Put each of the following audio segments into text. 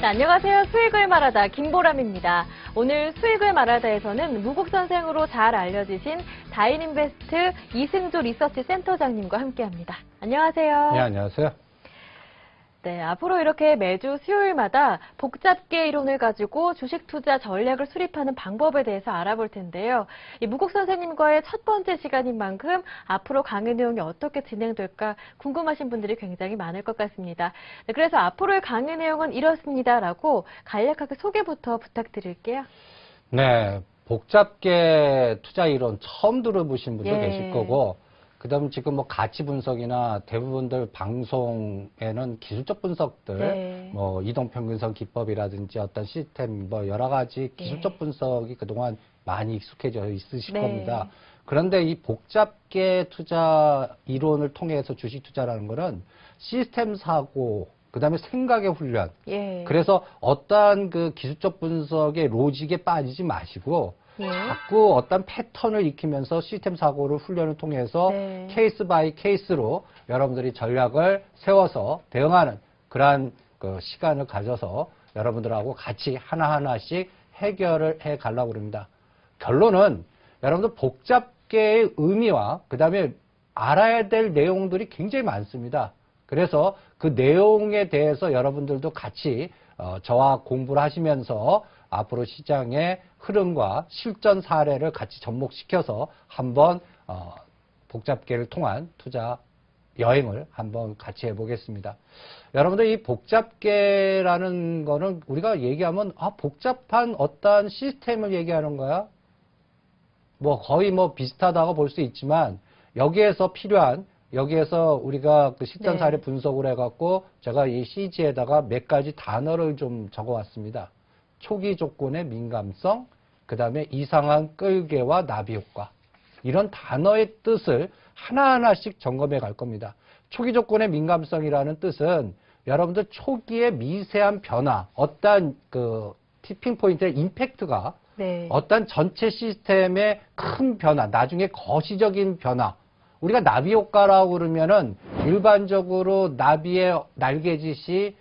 네, 안녕하세요. 수익을 말하다 김보람입니다. 오늘 수익을 말하다에서는 무국선생으로 잘 알려지신 다인인베스트 이승조 리서치 센터장님과 함께합니다. 안녕하세요. 네, 안녕하세요. 네, 앞으로 이렇게 매주 수요일마다 복잡계 이론을 가지고 주식 투자 전략을 수립하는 방법에 대해서 알아볼 텐데요. 이 무국 선생님과의 첫 번째 시간인 만큼 앞으로 강의 내용이 어떻게 진행될까 궁금하신 분들이 굉장히 많을 것 같습니다. 네, 그래서 앞으로의 강의 내용은 이렇습니다라고 간략하게 소개부터 부탁드릴게요. 네, 복잡계 투자 이론 처음 들어보신 분도 계실 거고, 그다음 지금 뭐 가치 분석이나 대부분들 방송에는 기술적 분석들, 뭐 이동평균선 기법이라든지 어떤 시스템, 뭐 여러 가지 기술적 분석이 그동안 많이 익숙해져 있으실 겁니다. 그런데 이 복잡계 투자 이론을 통해서 주식 투자라는 거는 시스템 사고, 그다음에 생각의 훈련. 그래서 어떠한 그 기술적 분석의 로직에 빠지지 마시고 자꾸 어떤 패턴을 익히면서 시스템 사고를 훈련을 통해서 케이스 바이 케이스로 여러분들이 전략을 세워서 대응하는 그러한 그 시간을 가져서 여러분들하고 같이 하나하나씩 해결을 해 가려고 합니다. 결론은 여러분들 복잡계의 의미와 그다음에 알아야 될 내용들이 굉장히 많습니다. 그래서 그 내용에 대해서 여러분들도 같이 저와 공부를 하시면서 앞으로 시장의 흐름과 실전 사례를 같이 접목시켜서 한번 복잡계를 통한 투자 여행을 한번 같이 해보겠습니다. 여러분들 이 복잡계라는 거는 우리가 얘기하면 복잡한 어떠한 시스템을 얘기하는 거야? 뭐 거의 뭐 비슷하다고 볼 수 있지만 여기에서 필요한 여기에서 우리가 그 실전 사례 분석을 해갖고 제가 이 CG에다가 몇 가지 단어를 좀 적어왔습니다. 초기 조건의 민감성, 그 다음에 이상한 끌개와 나비 효과. 이런 단어의 뜻을 하나하나씩 점검해 갈 겁니다. 초기 조건의 민감성이라는 뜻은 여러분들 초기의 미세한 변화, 어떠한 그 티핑 포인트의 임팩트가 어떤 전체 시스템의 큰 변화, 나중에 거시적인 변화. 우리가 나비 효과라고 그러면은 일반적으로 나비의 날개짓이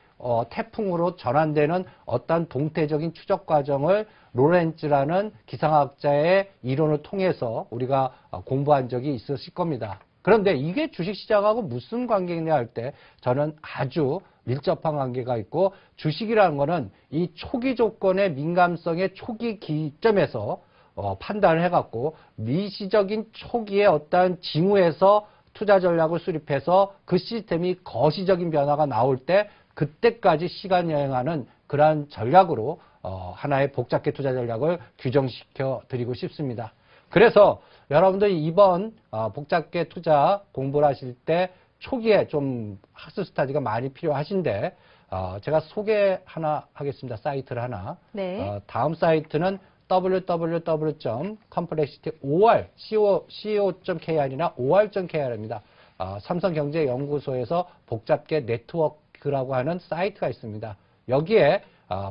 태풍으로 전환되는 어떤 동태적인 추적 과정을 로렌츠라는 기상학자의 이론을 통해서 우리가 공부한 적이 있으실 겁니다. 그런데 이게 주식시장하고 무슨 관계냐 할 때 저는 아주 밀접한 관계가 있고 주식이라는 거는 이 초기 조건의 민감성의 초기 기점에서 판단을 해갖고 미시적인 초기의 어떠한 징후에서 투자 전략을 수립해서 그 시스템이 거시적인 변화가 나올 때 그때까지 시간 여행하는 그러한 전략으로 하나의 복잡계 투자 전략을 규정시켜 드리고 싶습니다. 그래서 여러분들 이번 복잡계 투자 공부를 하실 때 초기에 좀 학습 스타디가 많이 필요하신데 제가 소개 하나 하겠습니다. 사이트를 하나. 다음 사이트는 www.complexity.co.kr이나 or.kr입니다. 삼성경제연구소에서 복잡계 네트워크라고 하는 사이트가 있습니다. 여기에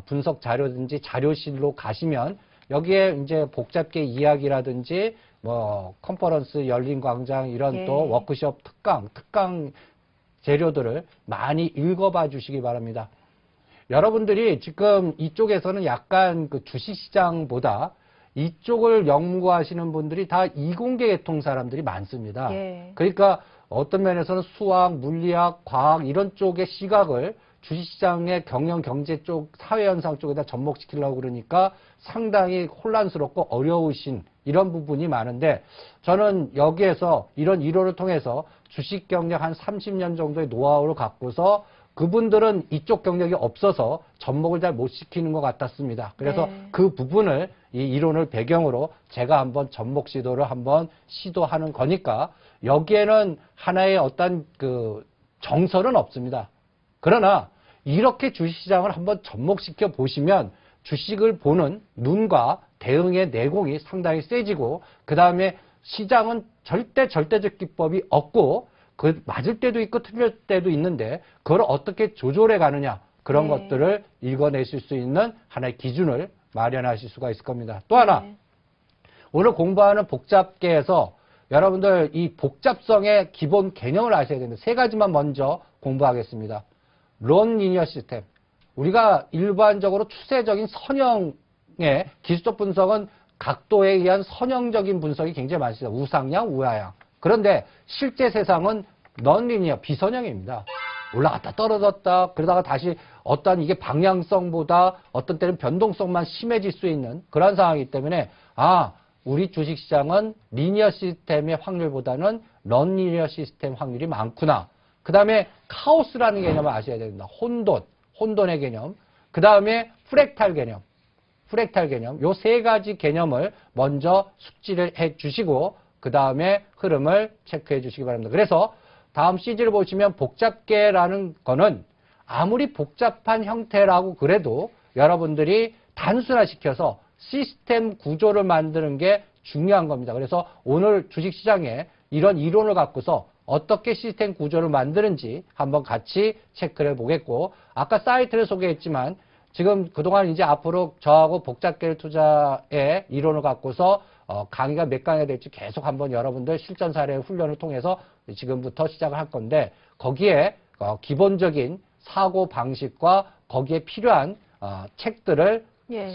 분석 자료든지 자료실로 가시면 여기에 이제 복잡계 이야기라든지 뭐 컨퍼런스 열린 광장 이런 또 워크숍 특강 재료들을 많이 읽어봐 주시기 바랍니다. 여러분들이 지금 이쪽에서는 약간 그 주식시장보다 이쪽을 연구하시는 분들이 다 이공계 계통 사람들이 많습니다. 그러니까 어떤 면에서는 수학, 물리학, 과학 이런 쪽의 시각을 주식시장의 경영, 경제 쪽, 사회현상 쪽에다 접목시키려고 그러니까 상당히 혼란스럽고 어려우신 이런 부분이 많은데 저는 여기에서 이런 이론을 통해서 주식 경력 한 30년 정도의 노하우를 갖고서 그분들은 이쪽 경력이 없어서 접목을 잘 못 시키는 것 같았습니다. 그래서 그 부분을 이 이론을 배경으로 제가 한번 접목 시도를 한번 시도하는 거니까 여기에는 하나의 어떤 그 정설은 없습니다. 그러나 이렇게 주식시장을 한번 접목시켜 보시면 주식을 보는 눈과 대응의 내공이 상당히 세지고 그 다음에 시장은 절대적 기법이 없고 그 맞을 때도 있고 틀릴 때도 있는데 그걸 어떻게 조절해 가느냐 그런 것들을 읽어내실 수 있는 하나의 기준을 마련하실 수가 있을 겁니다. 또 하나 오늘 공부하는 복잡계에서 여러분들 이 복잡성의 기본 개념을 아셔야 되는데 세 가지만 먼저 공부하겠습니다. 론 리니어 시스템, 우리가 일반적으로 추세적인 선형의 기술적 분석은 각도에 의한 선형적인 분석이 굉장히 많습니다. 우상향, 우하향. 그런데 실제 세상은 넌리니어, 비선형입니다. 올라갔다 떨어졌다 그러다가 다시 어떤 이게 방향성보다 어떤 때는 변동성만 심해질 수 있는 그런 상황이기 때문에 우리 주식시장은 리니어 시스템의 확률보다는 넌리니어 시스템 확률이 많구나. 그 다음에 카오스라는 개념을 아셔야 됩니다. 혼돈의 개념. 그 다음에 프랙탈 개념. 요 세 가지 개념을 먼저 숙지를 해 주시고 그 다음에 흐름을 체크해 주시기 바랍니다. 그래서 다음 CG를 보시면 복잡계라는 거는 아무리 복잡한 형태라고 그래도 여러분들이 단순화시켜서 시스템 구조를 만드는 게 중요한 겁니다. 그래서 오늘 주식시장에 이런 이론을 갖고서 어떻게 시스템 구조를 만드는지 한번 같이 체크를 해보겠고 아까 사이트를 소개했지만 지금 그동안 이제 앞으로 저하고 복잡계를 투자의 이론을 갖고서 강의가 몇 강이 될지 계속 한번 여러분들 실전 사례 훈련을 통해서 지금부터 시작을 할 건데 거기에 기본적인 사고 방식과 거기에 필요한 책들을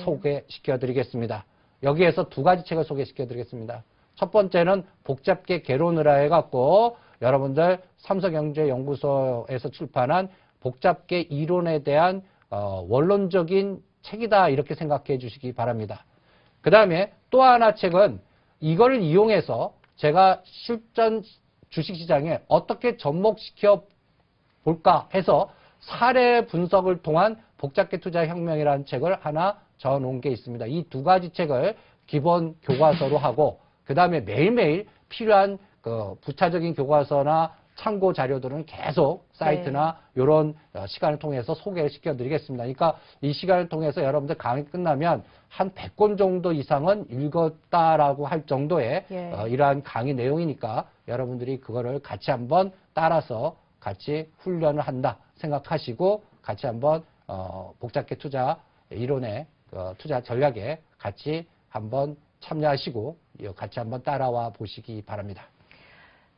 소개시켜 드리겠습니다. 여기에서 두 가지 책을 소개시켜 드리겠습니다. 첫 번째는 복잡계 개론을 해갖고 여러분들 삼성경제연구소에서 출판한 복잡계 이론에 대한 원론적인 책이다 이렇게 생각해 주시기 바랍니다. 그 다음에 또 하나 책은 이거를 이용해서 제가 실전 주식시장에 어떻게 접목시켜 볼까 해서 사례 분석을 통한 복잡계 투자 혁명이라는 책을 하나 적어놓은 게 있습니다. 이 두 가지 책을 기본 교과서로 하고 그 다음에 매일매일 필요한 부차적인 교과서나 참고 자료들은 계속 사이트나 이런 시간을 통해서 소개를 시켜드리겠습니다. 그러니까 이 시간을 통해서 여러분들 강의 끝나면 한 100권 정도 이상은 읽었다라고 할 정도의 이러한 강의 내용이니까 여러분들이 그거를 같이 한번 따라서 같이 훈련을 한다 생각하시고 같이 한번 복잡계 투자 이론의 투자 전략에 같이 한번 참여하시고 같이 한번 따라와 보시기 바랍니다.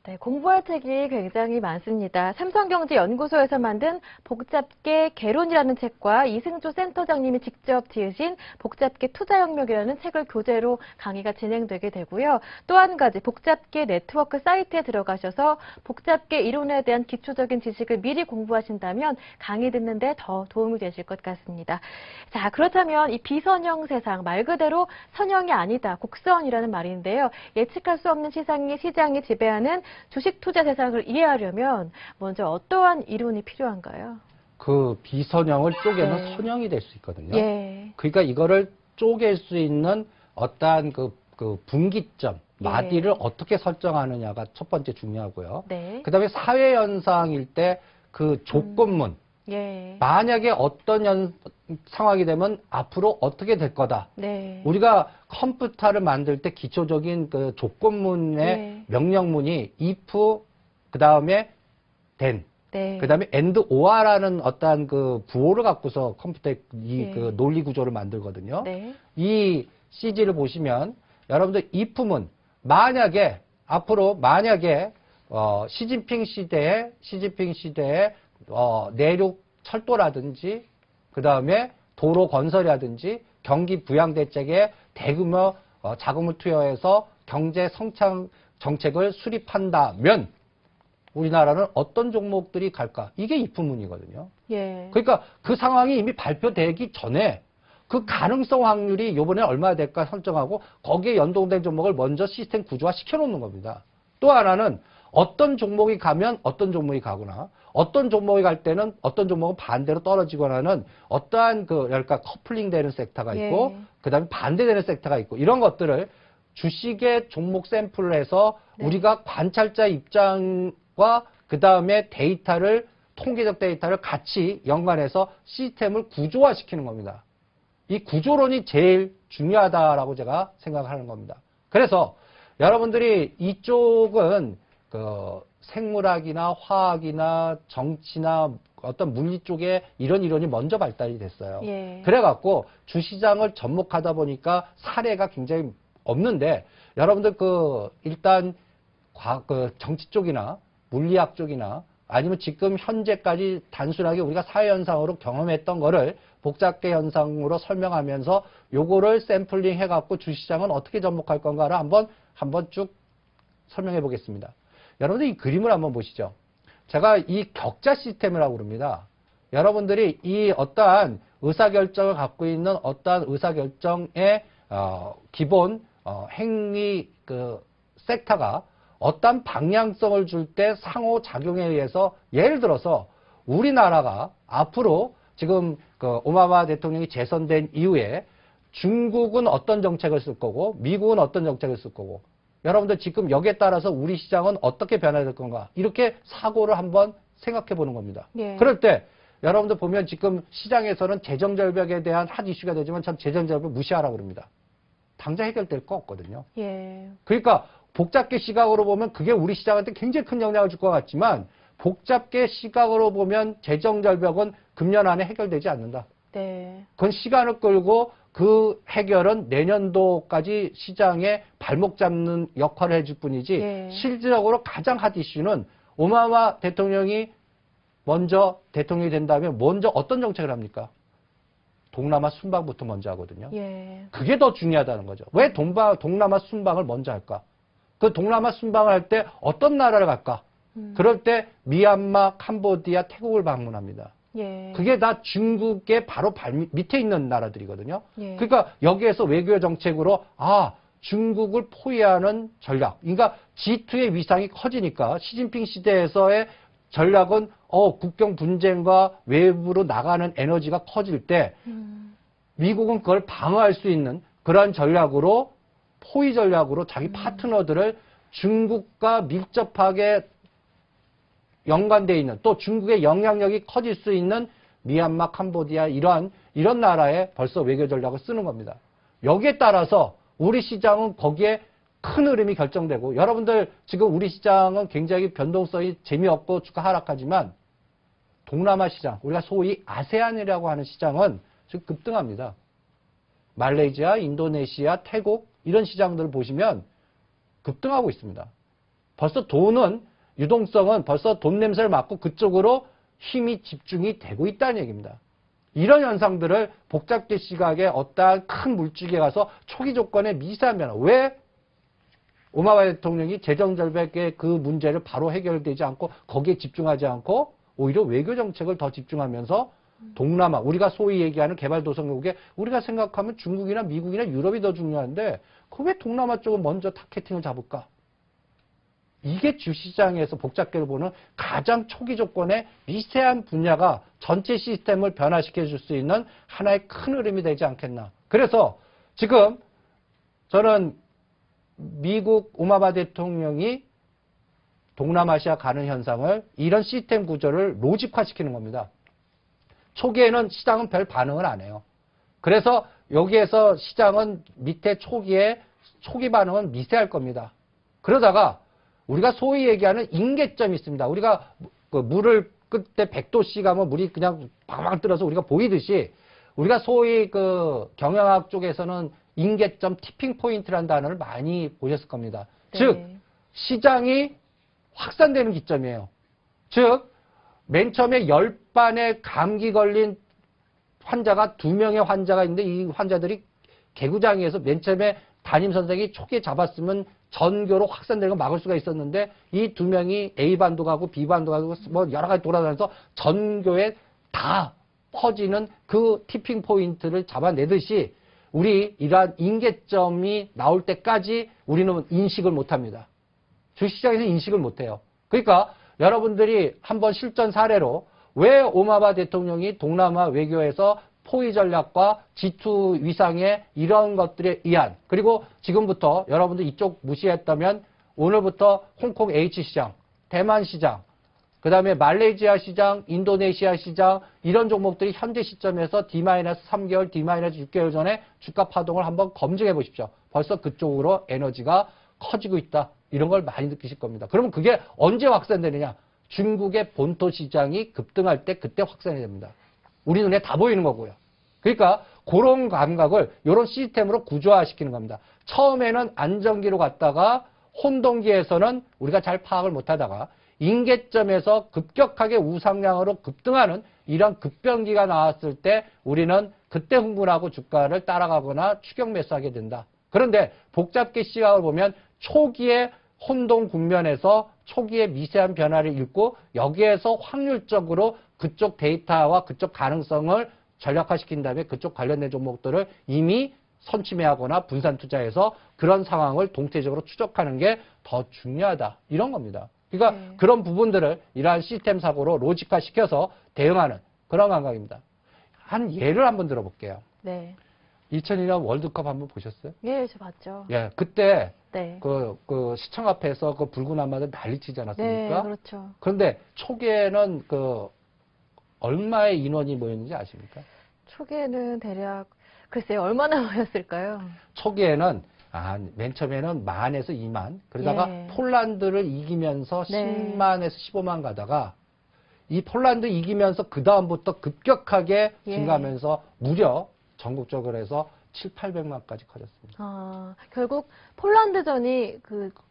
네, 공부할 책이 굉장히 많습니다. 삼성경제연구소에서 만든 복잡계 개론이라는 책과 이승조 센터장님이 직접 지으신 복잡계 투자혁명이라는 책을 교재로 강의가 진행되게 되고요. 또 한 가지 복잡계 네트워크 사이트에 들어가셔서 복잡계 이론에 대한 기초적인 지식을 미리 공부하신다면 강의 듣는데 더 도움이 되실 것 같습니다. 자, 그렇다면 이 비선형 세상, 말 그대로 선형이 아니다, 곡선이라는 말인데요. 예측할 수 없는 시장이 지배하는 주식 투자 세상을 이해하려면 먼저 어떠한 이론이 필요한가요? 그 비선형을 쪼개면 선형이 될 수 있거든요. 그러니까 이거를 쪼갤 수 있는 어떠한 그 분기점, 마디를 어떻게 설정하느냐가 첫 번째 중요하고요. 그 다음에 사회현상일 때 그 조건문, 만약에 어떤 상황이 되면 앞으로 어떻게 될 거다. 우리가 컴퓨터를 만들 때 기초적인 그 조건문의 명령문이 if, 그 다음에 then, 그 다음에 and or라는 어떠한 그 부호를 갖고서 컴퓨터의 그 논리 구조를 만들거든요. 이 CG를 보시면 여러분들 if문, 앞으로 만약에 시진핑 시대에 내륙 철도라든지 그 다음에 도로 건설이라든지 경기 부양 대책에 대규모 자금을 투여해서 경제 성장 정책을 수립한다면 우리나라는 어떤 종목들이 갈까? 이게 if문이거든요. 그러니까 그 상황이 이미 발표되기 전에 그 가능성 확률이 이번에 얼마나 될까 설정하고 거기에 연동된 종목을 먼저 시스템 구조화 시켜놓는 겁니다. 또 하나는 어떤 종목이 가면 어떤 종목이 가거나 어떤 종목이 갈 때는 어떤 종목은 반대로 떨어지거나는 어떠한 그러니까 커플링 되는 섹터가 있고 그다음에 반대되는 섹터가 있고 이런 것들을 주식의 종목 샘플을 해서 우리가 관찰자 입장과 그다음에 데이터를 통계적 데이터를 같이 연관해서 시스템을 구조화시키는 겁니다. 이 구조론이 제일 중요하다라고 제가 생각하는 겁니다. 그래서 여러분들이 이쪽은 생물학이나 화학이나 정치나 어떤 물리 쪽에 이런 이론이 먼저 발달이 됐어요. 그래갖고 주시장을 접목하다 보니까 사례가 굉장히 없는데 여러분들 일단 정치 쪽이나 물리학 쪽이나 아니면 지금 현재까지 단순하게 우리가 사회현상으로 경험했던 거를 복잡계 현상으로 설명하면서 요거를 샘플링 해갖고 주시장은 어떻게 접목할 건가를 한번 쭉 설명해 보겠습니다. 여러분들 이 그림을 한번 보시죠. 제가 이 격자 시스템이라고 그럽니다. 여러분들이 이 어떠한 의사결정을 갖고 있는 어떠한 의사결정의 기본 행위 섹터가 어떤 방향성을 줄 때 상호작용에 의해서 예를 들어서 우리나라가 앞으로 지금 오바마 대통령이 재선된 이후에 중국은 어떤 정책을 쓸 거고 미국은 어떤 정책을 쓸 거고 여러분들 지금 여기에 따라서 우리 시장은 어떻게 변화될 건가 이렇게 사고를 한번 생각해 보는 겁니다. 예. 그럴 때 여러분들 보면 지금 시장에서는 재정절벽에 대한 핫 이슈가 되지만 전 재정절벽 무시하라고 그럽니다. 당장 해결될 거 없거든요. 예. 그러니까 복잡계 시각으로 보면 그게 우리 시장한테 굉장히 큰 영향을 줄 것 같지만 복잡계 시각으로 보면 재정절벽은 금년 안에 해결되지 않는다. 네. 그건 시간을 끌고 그 해결은 내년도까지 시장에 발목 잡는 역할을 해줄 뿐이지 예. 실질적으로 가장 핫 이슈는 오바마 대통령이 먼저 대통령이 된다면 먼저 어떤 정책을 합니까? 동남아 순방부터 먼저 하거든요. 예. 그게 더 중요하다는 거죠. 왜 동남아 순방을 먼저 할까? 그 동남아 순방을 할 때 어떤 나라를 갈까? 그럴 때 미얀마, 캄보디아, 태국을 방문합니다. 예. 그게 다 중국의 바로 밑에 있는 나라들이거든요. 예. 그러니까 여기에서 외교 정책으로 중국을 포위하는 전략. 그러니까 G2의 위상이 커지니까 시진핑 시대에서의 전략은 국경 분쟁과 외부로 나가는 에너지가 커질 때 미국은 그걸 방어할 수 있는 그런 전략으로 포위 전략으로 자기 파트너들을 중국과 밀접하게 연관되어 있는 또 중국의 영향력이 커질 수 있는 미얀마, 캄보디아 이런 나라에 벌써 외교 전략을 쓰는 겁니다. 여기에 따라서 우리 시장은 거기에 큰 흐름이 결정되고 여러분들 지금 우리 시장은 굉장히 변동성이 재미없고 주가 하락하지만 동남아 시장, 우리가 소위 아세안이라고 하는 시장은 지금 급등합니다. 말레이시아, 인도네시아, 태국 이런 시장들을 보시면 급등하고 있습니다. 벌써 유동성은 벌써 돈 냄새를 맡고 그쪽으로 힘이 집중이 되고 있다는 얘기입니다. 이런 현상들을 복잡계 시각에 어떠한 큰 물줄기에 가서 초기 조건의 미세한 변화. 왜 오바마 대통령이 재정절벽의 그 문제를 바로 해결되지 않고 거기에 집중하지 않고 오히려 외교 정책을 더 집중하면서 동남아, 우리가 소위 얘기하는 개발도상국에 우리가 생각하면 중국이나 미국이나 유럽이 더 중요한데 그 왜 동남아 쪽을 먼저 타겟팅을 잡을까? 이게 주시장에서 복잡계를 보는 가장 초기 조건의 미세한 분야가 전체 시스템을 변화시켜 줄 수 있는 하나의 큰 흐름이 되지 않겠나. 그래서 지금 저는 미국 오바마 대통령이 동남아시아 가는 현상을 이런 시스템 구조를 로직화시키는 겁니다. 초기에는 시장은 별 반응을 안 해요. 그래서 여기에서 시장은 밑에 초기 반응은 미세할 겁니다. 그러다가 우리가 소위 얘기하는 임계점이 있습니다. 우리가 그 물을 끓때 100도씨 가면 물이 그냥 방방 뜨어서 우리가 보이듯이 우리가 소위 그 경영학 쪽에서는 임계점 티핑 포인트라는 단어를 많이 보셨을 겁니다. 네. 즉 시장이 확산되는 기점이에요. 즉 맨 처음에 10반의 감기 걸린 환자가 2명의 환자가 있는데 이 환자들이 개구장이에서 맨 처음에 담임 선생이 초기에 잡았으면 전교로 확산되는 걸 막을 수가 있었는데 이 2명이 A반도 가고 B반도 가고 뭐 여러 가지 돌아다니면서 전교에 다 퍼지는 그 티핑 포인트를 잡아내듯이 우리 이러한 임계점이 나올 때까지 우리는 인식을 못합니다. 주식시장에서 인식을 못해요. 그러니까 여러분들이 한번 실전 사례로 왜 오바마 대통령이 동남아 외교에서 포위 전략과 G2 위상의 이런 것들에 의한 그리고 지금부터 여러분들 이쪽 무시했다면 오늘부터 홍콩 H시장, 대만 시장, 그 다음에 말레이시아 시장, 인도네시아 시장 이런 종목들이 현재 시점에서 D-3개월, D-6개월 전에 주가 파동을 한번 검증해 보십시오. 벌써 그쪽으로 에너지가 커지고 있다. 이런 걸 많이 느끼실 겁니다. 그러면 그게 언제 확산되느냐? 중국의 본토 시장이 급등할 때 그때 확산이 됩니다. 우리 눈에 다 보이는 거고요. 그러니까 그런 감각을 이런 시스템으로 구조화시키는 겁니다. 처음에는 안정기로 갔다가 혼동기에서는 우리가 잘 파악을 못하다가 임계점에서 급격하게 우상향으로 급등하는 이런 급변기가 나왔을 때 우리는 그때 흥분하고 주가를 따라가거나 추격 매수하게 된다. 그런데 복잡계 시각을 보면 초기에 혼동 국면에서 초기에 미세한 변화를 읽고 여기에서 확률적으로 그쪽 데이터와 그쪽 가능성을 전략화시킨 다음에 그쪽 관련된 종목들을 이미 선취매하거나 분산 투자해서 그런 상황을 동태적으로 추적하는 게 더 중요하다. 이런 겁니다. 그러니까 그런 부분들을 이러한 시스템 사고로 로직화 시켜서 대응하는 그런 감각입니다. 한 예를 한번 들어볼게요. 네. 2002년 월드컵 한번 보셨어요? 예, 저 봤죠. 예, 그때 네. 그 시청 앞에서 그 붉은 한마디 난리치지 않았습니까? 네, 그렇죠. 그런데 초기에는 얼마의 인원이 모였는지 아십니까? 초기에는 대략 글쎄요, 얼마나 모였을까요? 초기에는 맨 처음에는 10,000에서 20,000 그러다가 예. 폴란드를 이기면서 네. 10만에서 15만 가다가 이 폴란드 이기면서 그 다음부터 급격하게 예. 증가하면서 무려 전국적으로 해서 7,800만까지 커졌습니다. 아, 결국 폴란드전이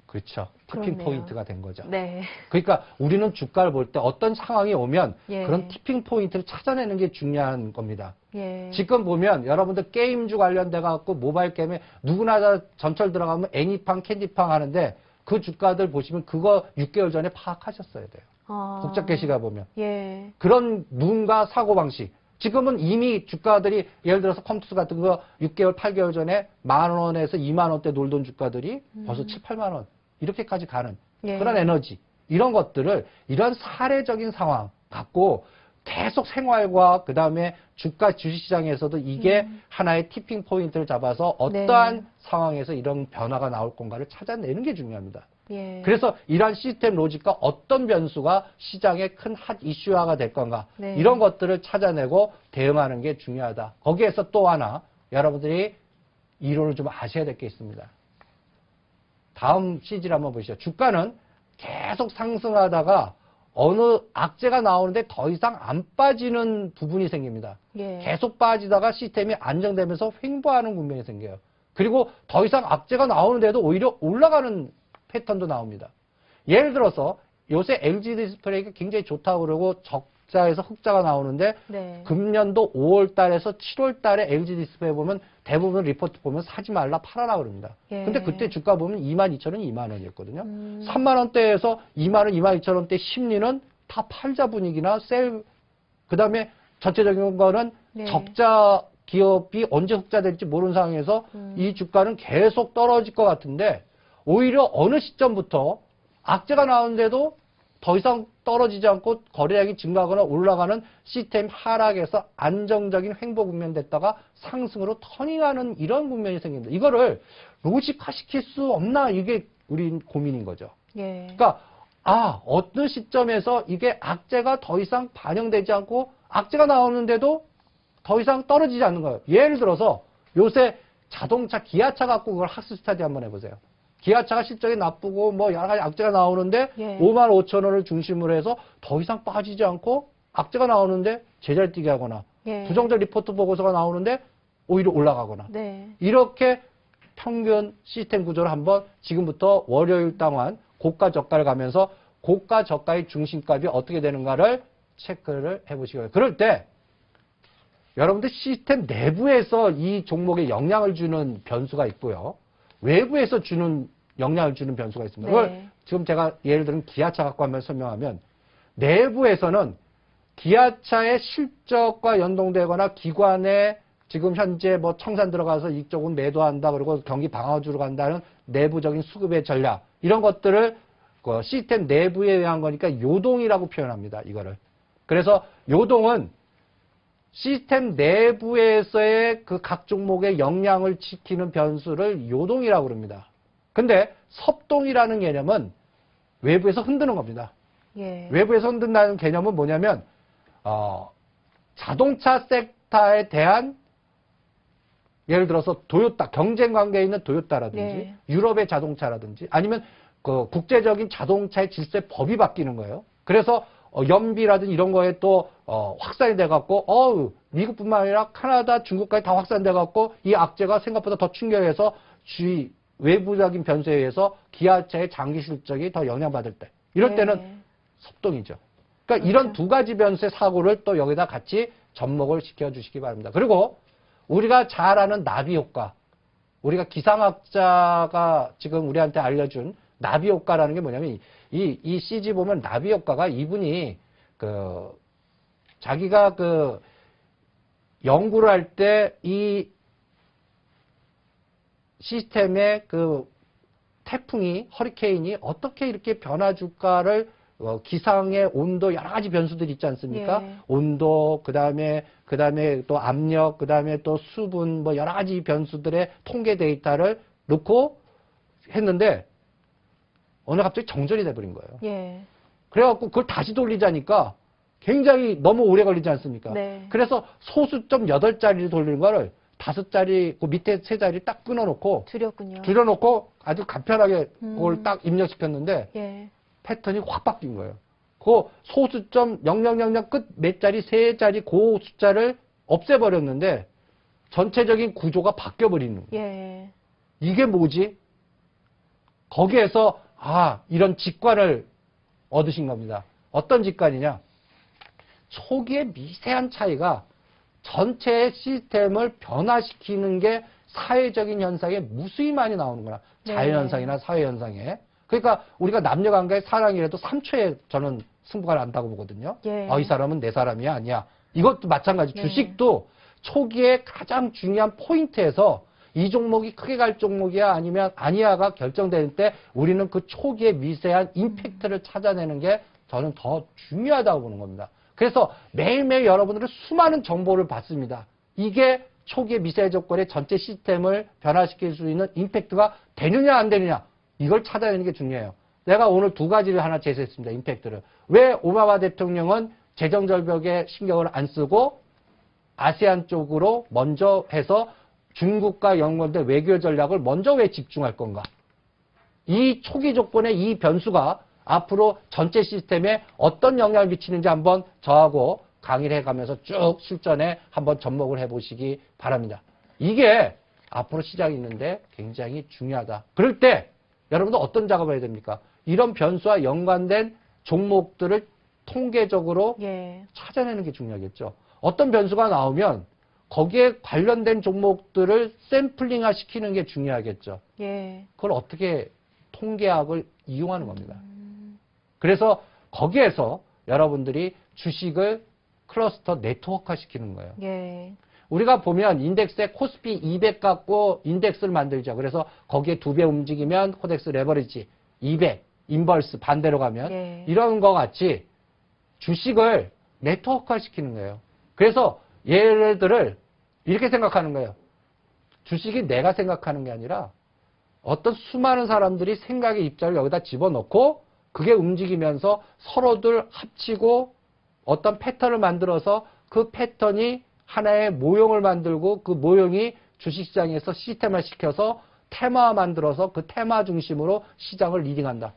그렇죠. 티핑 그렇네요. 포인트가 된 거죠. 네. 그러니까 우리는 주가를 볼 때 어떤 상황이 오면 예. 그런 티핑 포인트를 찾아내는 게 중요한 겁니다. 예. 지금 보면 여러분들 게임주 관련돼 갖고 모바일 게임에 누구나 다 전철 들어가면 애니팡, 캔디팡 하는데 그 주가들 보시면 그거 6개월 전에 파악하셨어야 돼요. 아. 복잡 게시가 보면. 예. 그런 눈과 사고방식. 지금은 이미 주가들이 예를 들어서 컴투스 같은 거 6개월, 8개월 전에 10,000원에서 20,000원대 놀던 주가들이 벌써 7, 8만 원 이렇게까지 가는 예. 그런 에너지. 이런 것들을 이런 사례적인 상황 갖고 계속 생활과 그다음에 주가 주식시장에서도 이게 하나의 티핑 포인트를 잡아서 어떠한 네. 상황에서 이런 변화가 나올 건가를 찾아내는 게 중요합니다. 예. 그래서 이러한 시스템 로직과 어떤 변수가 시장의 큰 핫 이슈화가 될 건가 네. 이런 것들을 찾아내고 대응하는 게 중요하다. 거기에서 또 하나 여러분들이 이론을 좀 아셔야 될 게 있습니다. 다음 CG를 한번 보시죠. 주가는 계속 상승하다가 어느 악재가 나오는데 더 이상 안 빠지는 부분이 생깁니다. 예. 계속 빠지다가 시스템이 안정되면서 횡보하는 국면이 생겨요. 그리고 더 이상 악재가 나오는데도 오히려 올라가는 패턴도 나옵니다. 예를 들어서 요새 LG 디스플레이가 굉장히 좋다고 그러고 적자에서 흑자가 나오는데 네. 금년도 5월 달에서 7월 달에 LG 디스플레이 보면 대부분 리포트 보면 사지 말라 팔아라 그럽니다. 예. 근데 그때 주가 보면 22,000원, 2만 원이었거든요. 3만 음. 원대에서 2만 원, 22,000원대 심리는 다 팔자 분위기나 그다음에 전체적인 거는 네. 적자 기업이 언제 흑자될지 모르는 상황에서 이 주가는 계속 떨어질 것 같은데 오히려 어느 시점부터 악재가 나오는데도 더 이상 떨어지지 않고 거래량이 증가하거나 올라가는 시스템 하락에서 안정적인 횡보 국면 됐다가 상승으로 터닝하는 이런 국면이 생깁니다. 이거를 로직화시킬 수 없나 이게 우리 고민인 거죠. 예. 그러니까 어떤 시점에서 이게 악재가 더 이상 반영되지 않고 악재가 나오는데도 더 이상 떨어지지 않는 거예요. 예를 들어서 요새 자동차 기아차 갖고 그걸 학습 스타디 한번 해보세요. 기아차가 실적이 나쁘고 뭐 여러 가지 악재가 나오는데 예. 55,000원을 중심으로 해서 더 이상 빠지지 않고 악재가 나오는데 제자리 뛰게 하거나 예. 부정적 리포트 보고서가 나오는데 오히려 올라가거나 네. 이렇게 평균 시스템 구조를 한번 지금부터 월요일 동안 고가 저가를 가면서 고가 저가의 중심값이 어떻게 되는가를 체크를 해보시기 바랍니다. 그럴 때 여러분들 시스템 내부에서 이 종목에 영향을 주는 변수가 있고요. 외부에서 영향을 주는 변수가 있습니다. 그걸 네. 지금 제가 예를 들면 기아차 갖고 한번 설명하면 내부에서는 기아차의 실적과 연동되거나 기관에 지금 현재 뭐 청산 들어가서 이쪽은 매도한다 그리고 경기 방어주로 간다는 내부적인 수급의 전략 이런 것들을 그 시스템 내부에 의한 거니까 요동이라고 표현합니다. 이거를. 그래서 요동은 시스템 내부에서의 그 각 종목의 영향을 지키는 변수를 요동이라고 합니다. 근데 섭동이라는 개념은 외부에서 흔드는 겁니다. 예. 외부에서 흔든다는 개념은 뭐냐면 자동차 섹터에 대한 예를 들어서 토요타 경쟁 관계에 있는 토요타라든지 네. 유럽의 자동차라든지 아니면 그 국제적인 자동차의 질서의 법이 바뀌는 거예요. 그래서 연비라든지 이런 거에 또 확산이 돼갖고 미국뿐만 아니라 카나다, 중국까지 다 확산돼갖고 이 악재가 생각보다 더 충격해서 외부적인 변수에 의해서 기아차의 장기 실적이 더 영향받을 때 이럴 때는 섭동이죠. 그러니까 이런 두 가지 변수의 사고를 또 여기다 같이 접목을 시켜주시기 바랍니다. 그리고 우리가 잘 아는 나비 효과, 우리가 기상학자가 지금 우리한테 알려준 나비 효과라는 게 뭐냐면 이 CG 보면 나비 효과가 이분이 자기가 연구를 할 때 이 시스템의 태풍이, 허리케인이 어떻게 이렇게 변화 줄까를 기상의 온도 여러 가지 변수들이 있지 않습니까? 예. 온도, 그다음에 또 압력, 그다음에 또 수분, 뭐 여러 가지 변수들의 통계 데이터를 넣고 했는데 어느 갑자기 정전이 돼버린 거예요. 예. 그래갖고 그걸 다시 돌리자니까 굉장히 너무 오래 걸리지 않습니까? 네. 그래서 소수점 8자리를 돌리는 거를 5자리, 그 밑에 3자리 딱 끊어놓고 줄여놓고 아주 간편하게 그걸 딱 입력시켰는데 예. 패턴이 확 바뀐 거예요. 그 소수점 0000 끝 몇 자리, 3자리 그 숫자를 없애버렸는데 전체적인 구조가 바뀌어버리는 거예요. 예. 이게 뭐지? 거기에서 이런 직관을 얻으신 겁니다. 어떤 직관이냐? 초기의 미세한 차이가 전체의 시스템을 변화시키는 게 사회적인 현상에 무수히 많이 나오는구나. 네. 자연현상이나 사회현상에. 그러니까 우리가 남녀관계의 사랑이라도 3초에 저는 승부가 난다고 보거든요. 예. 이 사람은 내 사람이야, 아니야. 이것도 마찬가지. 네. 주식도 초기에 가장 중요한 포인트에서 이 종목이 크게 갈 종목이야 아니면 아니야가 결정될 때 우리는 그 초기의 미세한 임팩트를 찾아내는 게 저는 더 중요하다고 보는 겁니다. 그래서 매일매일 여러분들은 수많은 정보를 받습니다. 이게 초기의 미세 조건의 전체 시스템을 변화시킬 수 있는 임팩트가 되느냐 안 되느냐 이걸 찾아내는 게 중요해요. 내가 오늘 두 가지를 하나 제시했습니다. 임팩트를. 왜 오바마 대통령은 재정절벽에 신경을 안 쓰고 아세안 쪽으로 먼저 해서 중국과 연관된 외교 전략을 먼저 왜 집중할 건가? 이 초기 조건의 이 변수가 앞으로 전체 시스템에 어떤 영향을 미치는지 한번 저하고 강의를 해가면서 쭉 실전에 한번 접목을 해보시기 바랍니다. 이게 앞으로 시장이 있는데 굉장히 중요하다. 그럴 때 여러분들 어떤 작업을 해야 됩니까? 이런 변수와 연관된 종목들을 통계적으로 예. 찾아내는 게 중요하겠죠. 어떤 변수가 나오면 거기에 관련된 종목들을 샘플링화 시키는 게 중요하겠죠. 예. 그걸 어떻게 통계학을 이용하는 겁니다. 그래서 거기에서 여러분들이 주식을 클러스터 네트워크화 시키는 거예요. 예. 우리가 보면 인덱스에 코스피 200 갖고 인덱스를 만들죠. 그래서 거기에 2배 움직이면 코덱스 레버리지 200, 인버스 반대로 가면 예. 이런 거 같이 주식을 네트워크화 시키는 거예요. 그래서 얘네들을 이렇게 생각하는 거예요. 주식이 내가 생각하는 게 아니라 어떤 수많은 사람들이 생각의 입자를 여기다 집어넣고 그게 움직이면서 서로들 합치고 어떤 패턴을 만들어서 그 패턴이 하나의 모형을 만들고 그 모형이 주식시장에서 시스템화 시켜서 테마 만들어서 그 테마 중심으로 시장을 리딩한다.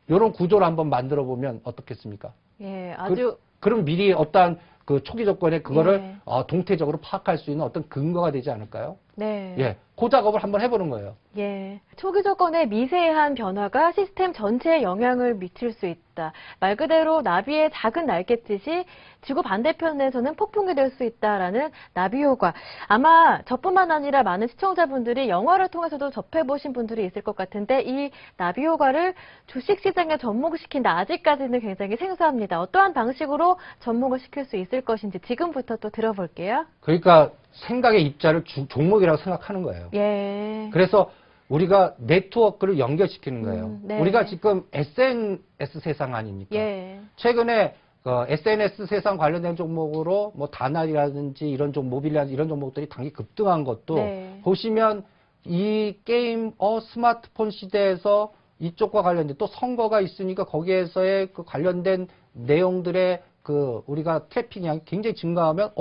이런 구조를 한번 만들어 보면 어떻겠습니까? 예. 아주 그럼 미리 어떠한 그 초기 조건에 그거를 예. 동태적으로 파악할 수 있는 어떤 근거가 되지 않을까요? 네. 예, 그 작업을 한번 해보는 거예요. 예. 초기 조건의 미세한 변화가 시스템 전체에 영향을 미칠 수 있다. 말 그대로 나비의 작은 날갯짓이 지구 반대편에서는 폭풍이 될 수 있다라는 나비 효과. 아마 저뿐만 아니라 많은 시청자분들이 영화를 통해서도 접해보신 분들이 있을 것 같은데 이 나비 효과를 주식시장에 접목시킨다. 아직까지는 굉장히 생소합니다. 어떠한 방식으로 접목을 시킬 수 있을 것인지 지금부터 또 들어볼게요. 그러니까 생각의 입자를 종목이라고 생각하는 거예요. 예. 그래서 우리가 네트워크를 연결시키는 거예요. 네. 우리가 지금 SNS 세상 아닙니까? 예. 최근에 SNS 세상 관련된 종목으로 뭐 다날이라든지 이런 모빌이라든지 이런 종목들이 당연히 급등한 것도 네. 보시면 이 게임 스마트폰 시대에서 이쪽과 관련된 또 선거가 있으니까 거기에서의 그 관련된 내용들의 그 우리가 트래픽량이 굉장히 증가하면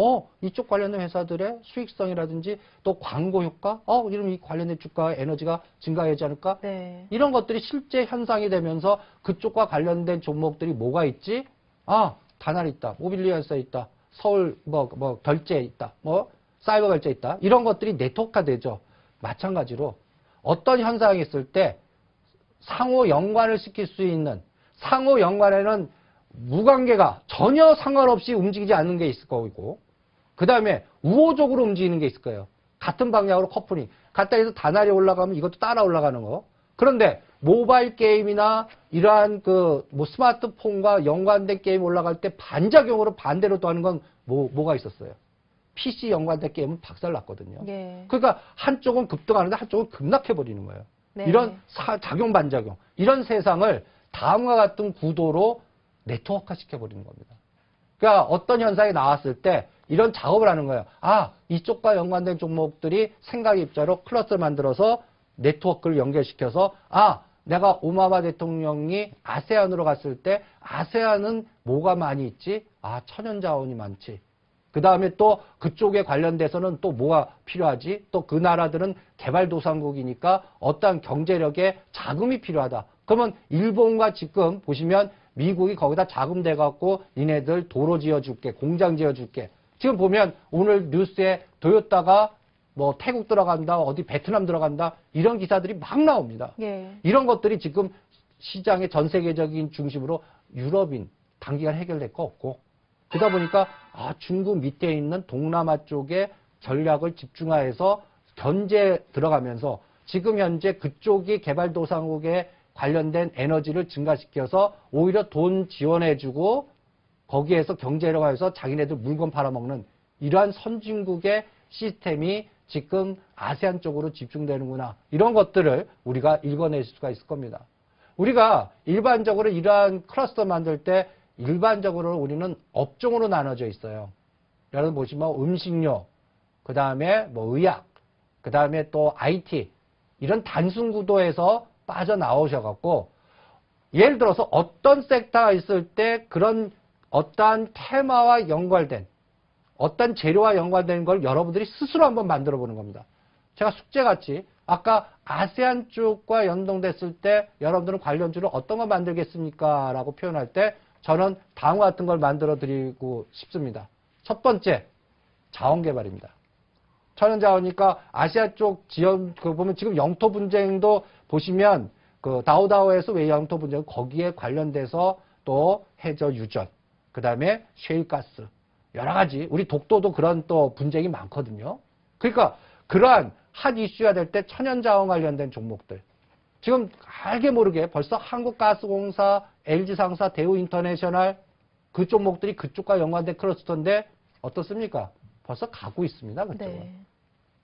이쪽 관련된 회사들의 수익성이라든지 또 광고 효과 이러면 이 관련된 주가 에너지가 증가하지 않을까? 네. 이런 것들이 실제 현상이 되면서 그쪽과 관련된 종목들이 뭐가 있지? 다날 있다, 모빌리언스 있다, 서울 결제 있다, 사이버 결제 있다. 이런 것들이 네트워크화 되죠. 마찬가지로 어떤 현상이 있을 때 상호 연관을 시킬 수 있는 상호 연관에는 무관계가 전혀 상관없이 움직이지 않는 게 있을 거고, 그 다음에 우호적으로 움직이는 게 있을 거예요. 같은 방향으로 커플링. 갔다 해서 다날이 올라가면 이것도 따라 올라가는 거. 그런데 모바일 게임이나 이러한 스마트폰과 연관된 게임 올라갈 때 반작용으로 반대로 또 하는 건 뭐가 있었어요? PC 연관된 게임은 박살났거든요. 예. 그러니까 한쪽은 급등하는데 한쪽은 급락해버리는 거예요. 네. 이런 작용 반작용, 이런 세상을 다음과 같은 구도로 네트워크화 시켜버리는 겁니다. 그러니까 어떤 현상이 나왔을 때 이런 작업을 하는 거예요. 아, 이쪽과 연관된 종목들이 생각 입자로 클러스를 만들어서 네트워크를 연결시켜서, 아, 내가 오바마 대통령이 아세안으로 갔을 때 아세안은 뭐가 많이 있지? 아, 천연자원이 많지. 그 다음에 또 그쪽에 관련돼서는 또 뭐가 필요하지? 또 그 나라들은 개발도상국이니까 어떠한 경제력의 자금이 필요하다. 그러면 일본과 지금 보시면 미국이 거기다 자금 대갖고 니네들 도로 지어줄게, 공장 지어줄게. 지금 보면 오늘 뉴스에 도요타가 뭐 태국 들어간다, 어디 베트남 들어간다, 이런 기사들이 막 나옵니다. 예. 이런 것들이 지금 시장의 전 세계적인 중심으로 유럽인 단기간 해결될 거 없고, 그러다 보니까 중국 밑에 있는 동남아 쪽에 전략을 집중화해서 견제 들어가면서 지금 현재 그쪽이 개발도상국에 관련된 에너지를 증가시켜서 오히려 돈 지원해주고 거기에서 경제력화해서 자기네들 물건 팔아먹는 이러한 선진국의 시스템이 지금 아세안 쪽으로 집중되는구나. 이런 것들을 우리가 읽어낼 수가 있을 겁니다. 우리가 일반적으로 이러한 클러스터 만들 때 일반적으로 우리는 업종으로 나눠져 있어요. 여러분 보시면 음식료, 그 다음에 의약, 그 다음에 또 IT, 이런 단순 구도에서 빠져나오셔갖고, 예를 들어서 어떤 섹터가 있을 때 그런 어떠한 테마와 연관된, 어떤 재료와 연관된 걸 여러분들이 스스로 한번 만들어 보는 겁니다. 제가 숙제같이 아까 아세안 쪽과 연동됐을 때 여러분들은 관련주를 어떤 거 만들겠습니까? 라고 표현할 때 저는 다음과 같은 걸 만들어 드리고 싶습니다. 첫 번째, 자원개발입니다. 천연자원이니까 아시아 쪽 지역, 보면 지금 영토 분쟁도 보시면 다오다오에서 왜 영토 분쟁, 거기에 관련돼서 또 해저 유전, 그 다음에 셰일가스, 여러 가지, 우리 독도도 그런 또 분쟁이 많거든요. 그러니까 그러한 핫 이슈가 될 때 천연자원 관련된 종목들. 지금 알게 모르게 벌써 한국가스공사, LG상사, 대우인터내셔널 그 종목들이 그쪽과 연관된 클러스터인데 어떻습니까? 벌써 가고 있습니다. 그쪽은. 네.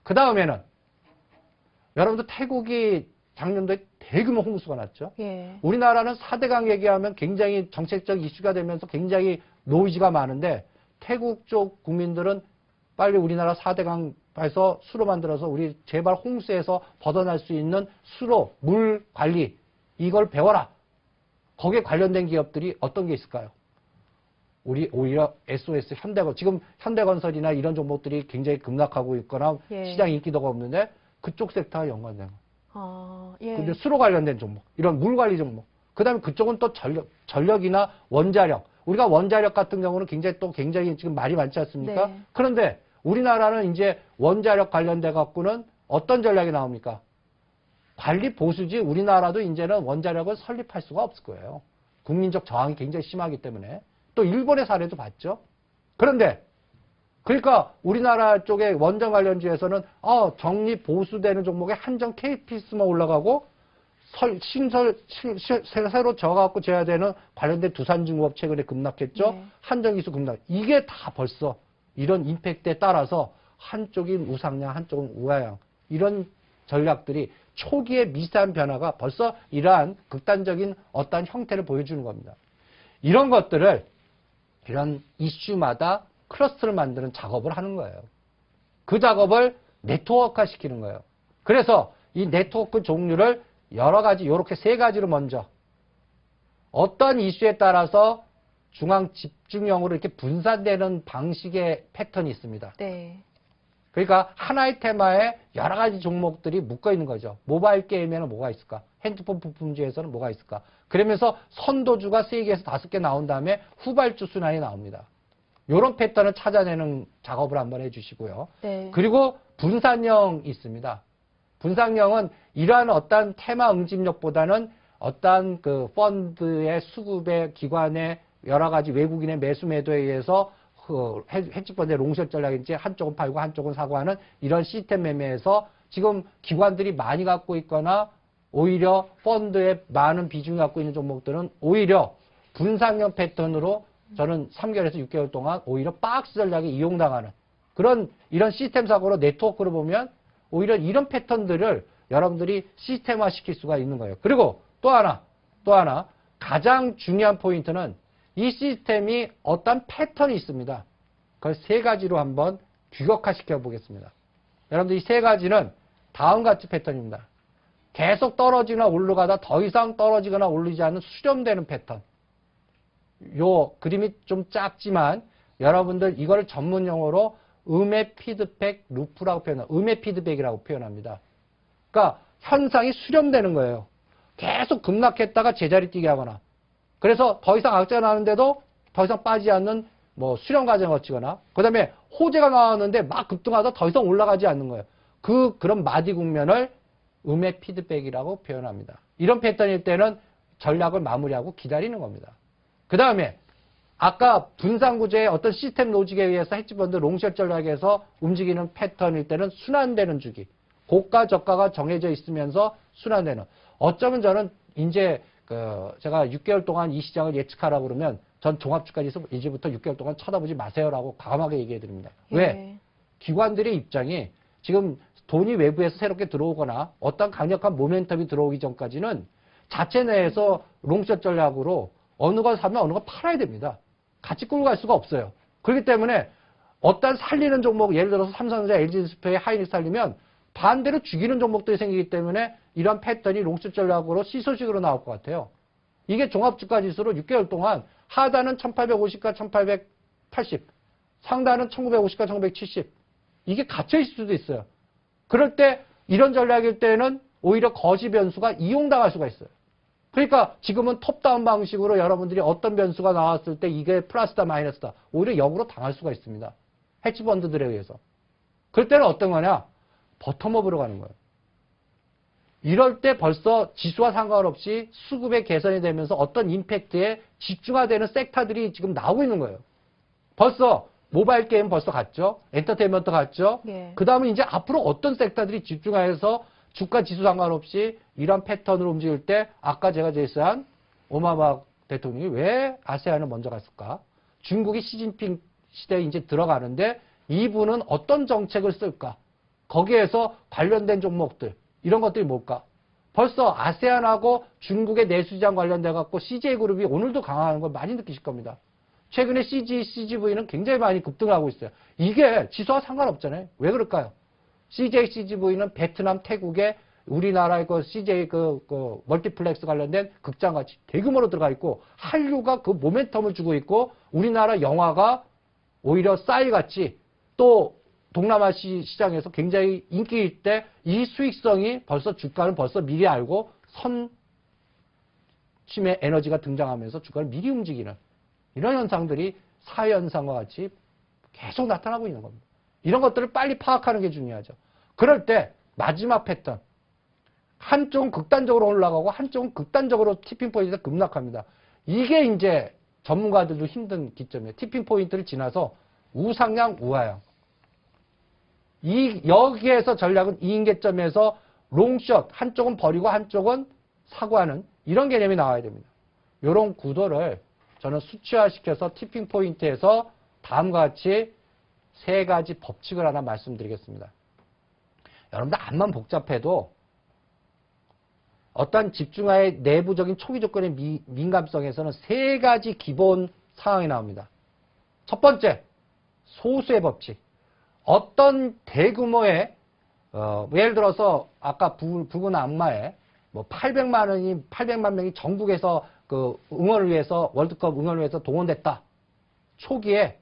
그 다음에는 여러분들 태국이 작년도에 대규모 홍수가 났죠. 예. 우리나라는 4대강 얘기하면 굉장히 정책적 이슈가 되면서 굉장히 노이즈가 많은데 태국 쪽 국민들은 빨리 우리나라 4대강에서 수로 만들어서 우리 제발 홍수에서 벗어날 수 있는 수로, 물 관리, 이걸 배워라. 거기에 관련된 기업들이 어떤 게 있을까요? 우리 오히려 SOS, 현대건, 지금 현대건설이나 이런 종목들이 굉장히 급락하고 있거나 예. 시장 인기도가 없는데 그쪽 섹터와 연관된 거. 예. 근데 수로 관련된 종목, 이런 물 관리 종목. 그 다음에 그쪽은 또 전력이나 원자력. 우리가 원자력 같은 경우는 굉장히 지금 말이 많지 않습니까? 네. 그런데 우리나라는 이제 원자력 관련돼 갖고는 어떤 전략이 나옵니까? 관리 보수지 우리나라도 이제는 원자력을 설립할 수가 없을 거예요. 국민적 저항이 굉장히 심하기 때문에. 또 일본의 사례도 봤죠. 그런데 그러니까 우리나라 쪽의 원전 관련주에서는 정리 보수되는 종목에 한정 KPS만 올라가고 새로 져갖고 져야 되는 관련된 두산중공업 최근에 급락했죠. 네. 한정기수 급락. 이게 다 벌써 이런 임팩트에 따라서 한쪽인 우상향, 한쪽은 우하향. 이런 전략들이 초기의 미세한 변화가 벌써 이러한 극단적인 어떠한 형태를 보여주는 겁니다. 이런 것들을 이런 이슈마다 클러스터를 만드는 작업을 하는 거예요. 그 작업을 네트워크화 시키는 거예요. 그래서 이 네트워크 종류를 여러 가지, 이렇게 세 가지로 먼저 어떤 이슈에 따라서 중앙 집중형으로 이렇게 분산되는 방식의 패턴이 있습니다. 네. 그러니까 하나의 테마에 여러 가지 종목들이 묶어 있는 거죠. 모바일 게임에는 뭐가 있을까? 핸드폰 부품주에서는 뭐가 있을까? 그러면서 선도주가 3개에서 5개 나온 다음에 후발주 순환이 나옵니다. 이런 패턴을 찾아내는 작업을 한번 해주시고요. 네. 그리고 분산형이 있습니다. 분산형은 이러한 어떤 테마 응집력보다는 어떠한 그 펀드의 수급의 기관의 여러 가지 외국인의 매수 매도에 의해서 그 헤지펀드의 롱숏 전략인지 한쪽은 팔고 한쪽은 사고 하는 이런 시스템 매매에서 지금 기관들이 많이 갖고 있거나 오히려 펀드에 많은 비중을 갖고 있는 종목들은 오히려 분산형 패턴으로 저는 3개월에서 6개월 동안 오히려 박스 전략에 이용당하는 그런 이런 시스템 사고로 네트워크로 보면 오히려 이런 패턴들을 여러분들이 시스템화 시킬 수가 있는 거예요. 그리고 또 하나 가장 중요한 포인트는 이 시스템이 어떤 패턴이 있습니다. 그걸 세 가지로 한번 규격화시켜 보겠습니다. 여러분들 이 세 가지는 다음 같이 패턴입니다. 계속 떨어지거나 올라가다 더 이상 떨어지거나 올리지 않는 수렴되는 패턴. 요 그림이 좀 작지만 여러분들 이거를 전문 용어로 음의 피드백 루프라고 표현합니다. 음의 피드백이라고 표현합니다. 그러니까 현상이 수렴되는 거예요. 계속 급락했다가 제자리 뛰게 하거나 그래서 더 이상 악재가 나는데도 더 이상 빠지지 않는 뭐 수렴 과정을 거치거나 그 다음에 호재가 나왔는데 막 급등하다 더 이상 올라가지 않는 거예요. 그런 마디 국면을 음의 피드백이라고 표현합니다. 이런 패턴일 때는 전략을 마무리하고 기다리는 겁니다. 그 다음에 아까 분산구조의 어떤 시스템 로직에 의해서 헤지펀드 롱숏 전략에서 움직이는 패턴일 때는 순환되는 주기. 고가 저가가 정해져 있으면서 순환되는. 어쩌면 저는 이제 제가 6개월 동안 이 시장을 예측하라고 그러면 전 종합주가지수 이제부터 6개월 동안 쳐다보지 마세요라고 과감하게 얘기해 드립니다. 왜? 기관들의 입장이 지금 돈이 외부에서 새롭게 들어오거나 어떤 강력한 모멘텀이 들어오기 전까지는 자체 내에서 롱숏 전략으로 어느 걸 사면 어느 걸 팔아야 됩니다. 같이 끌고 갈 수가 없어요. 그렇기 때문에 어떤 살리는 종목, 예를 들어서 삼성전자, LG디스플레이, 하이닉스 살리면 반대로 죽이는 종목들이 생기기 때문에 이런 패턴이 롱숏 전략으로 시소식으로 나올 것 같아요. 이게 종합주가지수로 6개월 동안 하단은 1850과 1880, 상단은 1950과 1970 이게 갇혀있을 수도 있어요. 그럴 때 이런 전략일 때는 오히려 거시 변수가 이용당할 수가 있어요. 그러니까 지금은 톱다운 방식으로 여러분들이 어떤 변수가 나왔을 때 이게 플러스다 마이너스다 오히려 역으로 당할 수가 있습니다. 헤지펀드들에 의해서. 그럴 때는 어떤 거냐? 버텀업으로 가는 거예요. 이럴 때 벌써 지수와 상관없이 수급의 개선이 되면서 어떤 임팩트에 집중화되는 섹터들이 지금 나오고 있는 거예요. 벌써 모바일 게임 벌써 갔죠. 엔터테인먼트 갔죠. 예. 그 다음에 이제 앞으로 어떤 섹터들이 집중해서 주가 지수 상관없이 이런 패턴으로 움직일 때 아까 제가 제시한 오바마 대통령이 왜 아세안을 먼저 갔을까? 중국이 시진핑 시대에 이제 들어가는데 이분은 어떤 정책을 쓸까? 거기에서 관련된 종목들 이런 것들이 뭘까? 벌써 아세안하고 중국의 내수시장 관련돼 갖고 CJ그룹이 오늘도 강화하는 걸 많이 느끼실 겁니다. 최근에 CGV는 굉장히 많이 급등을 하고 있어요. 이게 지수와 상관없잖아요. 왜 그럴까요? CJCGV는 베트남, 태국에 우리나라의 그 CJ 멀티플렉스 관련된 극장같이 대규모로 들어가 있고 한류가 그 모멘텀을 주고 있고 우리나라 영화가 오히려 쌀같이 또 동남아 시장에서 굉장히 인기일 때 이 수익성이 벌써 주가를 벌써 미리 알고 선침의 에너지가 등장하면서 주가를 미리 움직이는 이런 현상들이 사회현상과 같이 계속 나타나고 있는 겁니다. 이런 것들을 빨리 파악하는 게 중요하죠. 그럴 때 마지막 패턴. 한쪽은 극단적으로 올라가고 한쪽은 극단적으로 티핑포인트가 급락합니다. 이게 이제 전문가들도 힘든 기점이에요. 티핑포인트를 지나서 우상향, 우하향. 여기에서 전략은 2인계점에서 롱숏, 한쪽은 버리고 한쪽은 사고하는 이런 개념이 나와야 됩니다. 이런 구도를 저는 수치화시켜서 티핑포인트에서 다음과 같이 세 가지 법칙을 하나 말씀드리겠습니다. 여러분들 암만 복잡해도 어떤 집중화의 내부적인 초기 조건의 민감성에서는 세 가지 기본 상황이 나옵니다. 첫 번째, 소수의 법칙. 어떤 대규모의 예를 들어서 아까 붉은 악마에 뭐 800만 명이 전국에서 그 응원을 위해서 월드컵 응원을 위해서 동원됐다. 초기에